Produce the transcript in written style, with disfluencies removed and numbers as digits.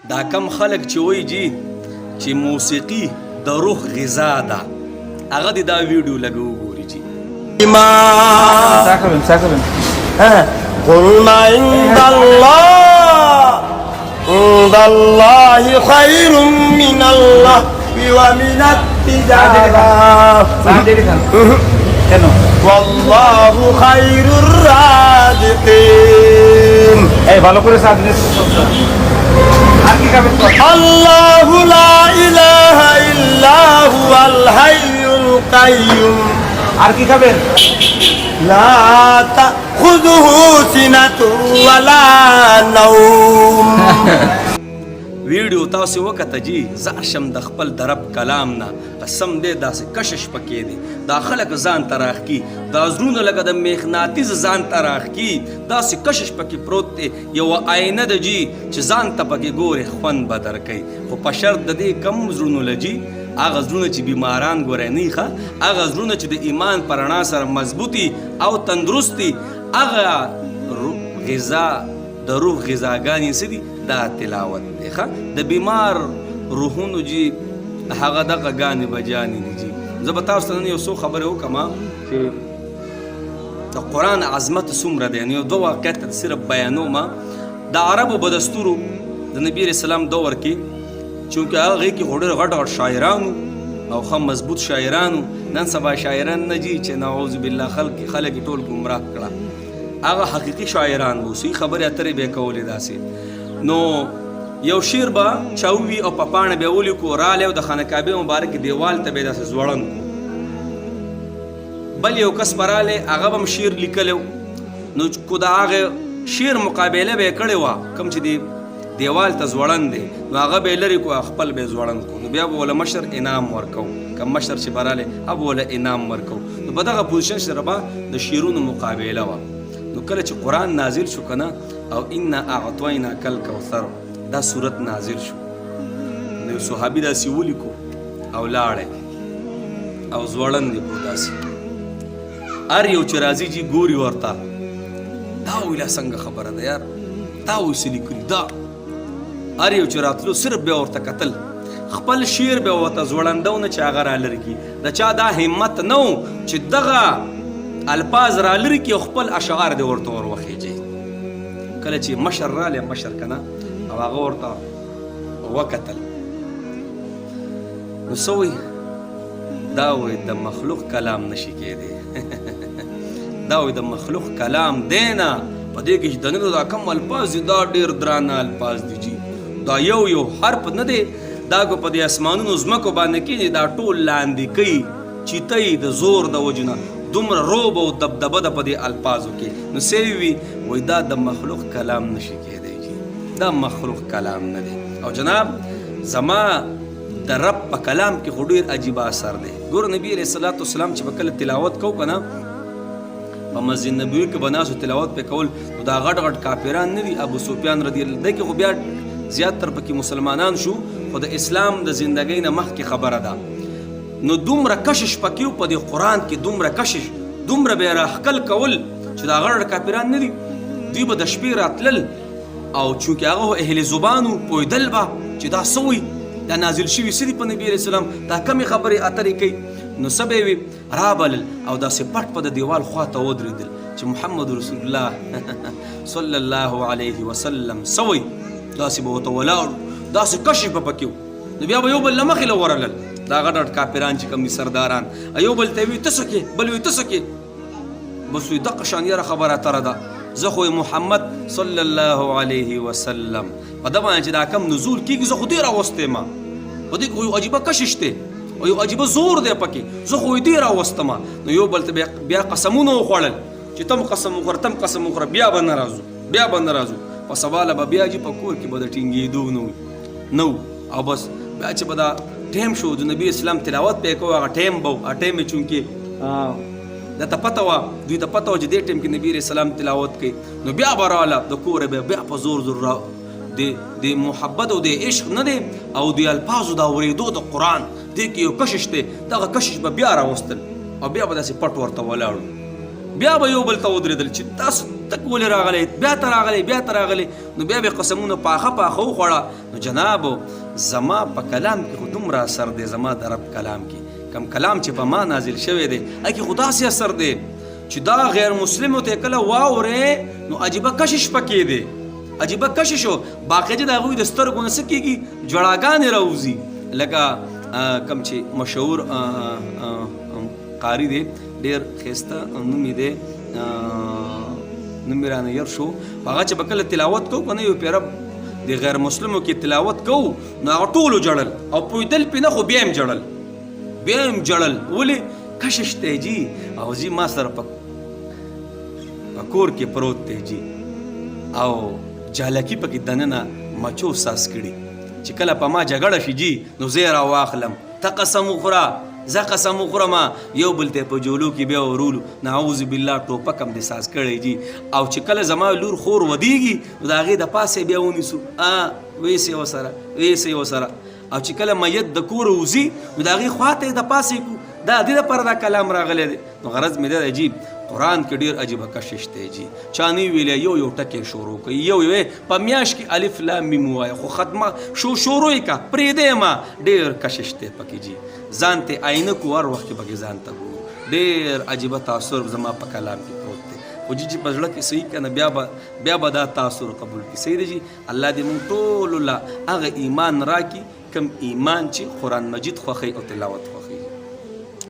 دا کم خلک چې وایي جی چې موسیقي د روح غذا ده هغه دې دا ویډیو لږ وګوري جی قلنا عند الله خير من الله ومن التجارة والله خير الرازقين الله لا إله إلا هو الحي القيوم لا تأخذه سنة ولا نوم ویډیو تاسو وکړه جی زاشم د خپل درب کلام نه قسم دې داسې کشش پکې دی دا خلک ځان تراخ کی دا زړونه لکه د مغناطیس ځان تراخ کی داسې کشش پکې پروت دی یو آینه د جی چې ځان ته پکې ګوري خوند بدر کوي خو په شرط د دې کم زړونو لجی هغه زړونه چې بیماران ګوري نه ښه هغه زړونه چې د ایمان پر رڼا سره مضبوطي او تندرستي هغه غذا د روح غذاګانې څه دي دا تلاوت دی ښه د بیمار روحونو جی هغه دغه ګانې بجانې دي جی زه به تاسو ته نن یو څو خبرې وکړم چې د قرآن عظمت څومره دی یعنې یو دوه واقعیت صرف بیانوم د عربو به دستورو د نبي علیه السلام دور کې چونکې هغې کې خو ډېر غټ غټ شاعرانو او ښه مضبوط شاعرانو نن سبا شاعران نه جي چې نعوذ بالله خلک یې ټول ګمراه کړه هغه حقیقي شاعران وو صحیح خبرې اترې به یې کولې داسې نو یو شعر به چاوي او په پاڼه به یې ولیکو رالی او د خانقابې مبارک دیوال ته به یې داسې ځوړند کړو بل یو کس به رالی هغه به هم شعر لیکلی نو کو د هغې شعر مقابله به یې کړې وه کوم چې دیوال ته ځوړند دی نو هغه به یې لرې کړو خپل به یې ځوړند کړو نو بیا به وله مشر انعام ورکو که مشر چې به رالی هغه به وله انعام ورکو نو په دغه پوزیشن سره به د شعرونو مقابله وه نو کله چې قرآن نازل شو که نه او انا اعطیناک الکوثر دا صورت نازل شو نو یو صحابي داسې ولیکو او لاړی او ځوړند دی پرو داسې هر یو چې راځي جي ګوري ورته دا ویله څنګه خبره ده یار دا وایي څه لیکلي دا هر یو چې راتلو صرف بیا ورته کتل خپل شعر به ورته ځوړندونه چې هغه رالرې کي د چا دا همت نه و چې دغه الفاظ رالرې کي او خپل اشعار دې ورته ور وخیجي کله چې مشر رالی مشر که نه او هغه ورته وکتل نو څه وایي دا وایي د مخلوق کلام نشي کېدی دا وایي د مخلوق کلام دی نه په دې کې چې دننه دا کم الفاظ دي دا ډېر درانه الفاظ دي جي دا یو حرف نه دی دا کو په دې اسمانونو ځمکو باندې کېږي دا ټول لاندې کوي چیتئ د زور د وجې نه دومره روب او دبدبه ده په دې الفاظو کې نو څه وي وایي دا د مخلوق کلام نشي کېدی جي دا مخلوق کلام نه دی او جناب زما د رب په کلام کې خو ډېر عجیبه اثر دی ګوره نبي علیه الصلاة والسلام چې به کله تلاوت کو که نه په مسجد نبوي کې به ناسو تلاوت پې کول نو دا غټ غټ کافران نه دي ابو سفیان رضی الله دی کې خو بیا زیاتر پکې مسلمانان شو خو د اسلام د زندګۍ نه مخکې خبره ده نو دومره کشش پکې و په دې قرآن کې دومره کشش دومره به یې راښکل کول چې دا غټ کافران نه دي دوی به د شپې راتلل او چونکې هغه اهل زبان و پوهېدل به چې دا څه وایي دا نازل شوي څه دي په نبي علیه السلام دا کمې خبرې اترې کوي نو څه به یې وي رابلل او داسې پټ په د دیوال خواته ودرېدل چې محمد رسول الله صلی الله علیه وسلم څه وایي داسې به ورته ولاړو داسې کشش به پکې و نو بیا به یو بل له مخې له ورلل دا غټ غټ کافران چې کوم دي سرداران یو بل ته وي ته څه کې بل وي ته څه کې بس وایي دقه شان یاره خبره اتره ده زه خو محمد صلی الله علیه وسلم په ده باندې چې دا کم نزول کېږي زه خو دې راوستی ما په دې کې خو یو عجیبه کشش دی او یو عجیبه زور دی پکې زه خو یې دې راوستم نو یو بل ته بیا قسمونه وخوړل چې تم قسم وخوره تم قسم وخوره بیا به نه راځو په سواله به بیا چې په کور کې به د ټینګېدو نه او بس بیا چې به دا ټیم شو د نبي اسلام تلاوت پې کوو هغه ټیم به هغه ټیم یې چونکې درته پته وه دوی ته پته وه چې دې ټیم کې نبي علیه السلام تلاوت کوي نو بیا به راله د کوره به بیا په زور د محبت او د عشق نه دی او د الفاظو د اورېدو د قرآن دې کې یو کشش دی دغه کشش به بیا راوستل او بیا به داسې پټ ورته ولاړو بیا به یو بل ته ودرېدل چې تاسو تک ولې راغلی بیا ته راغلی بیا ته راغلی نو بیا به قسمونه پاخه پاخه وخوړه نو جنابو زما په کلام کې خو دومره اثر دی زما د رب کلام کې کم کلام چې په ما نازل شوی دی هغې خو داسې اثر دی چې دا غیر مسلمو ته کله واورې نو عجیبه کشش پکې دی عجیبه کشش و باقاعده د هغوی د سترګو نه څه کېږي جړاګانې راوځي لکه کم چې مشهور قاری دی ډېر ښایسته نوم یې دی نوم یې رانه ير شو هغه چې به کله تلاوت کوو که نه یو پیره د غیر مسلمو کې تلاوت کوو نو هغه ټولو جړل او پوهېدل پې نه خو بیا هم جړل ولې کشش دی جي او جي ما سره په کور کې پروت دی جي او جالکي پکې دننه مچو ساس کړي چې کله په ما جګړه شي جي نو زه یې راواخلم ته قسم وخوره زه قسم وخورم یو بل ته په جولو کې بیا ورولو نعوذ بالله ټوپک هم د ساز کړی جي او چې کله زما لور خور ودیږي نو د هغې د پاسې بیا ونیسو ویسې وسره او چې کله میت د کوره وځي نو د هغې خواته یې د پاسې کړو دا دې دپاره دا کلام راغلی دی نو غرض مې دی عجیب قرآن کې ډېر عجیبه کشش دی جي چا نه ویلی یو ټکی شروع کوي یو په میاشت کې الف لام میم ووایه خو ختمه شروع یې که پرېږدی ما ډېر کشش دی پکې جي ځان ته آینه کو هر وخت کې پکې ځان ته ګورو ډېر عجیبه تاثر زما په کلام کې پروت دی خو جي په زړه کې صحیح که نه بیا به دا تاثر قبول کړي صحیح دی جي الله دې مونږ ټولو له هغه ایمان راکړي کوم ایمان چې قرآن مجید خوښوي او تلاوت خوښوي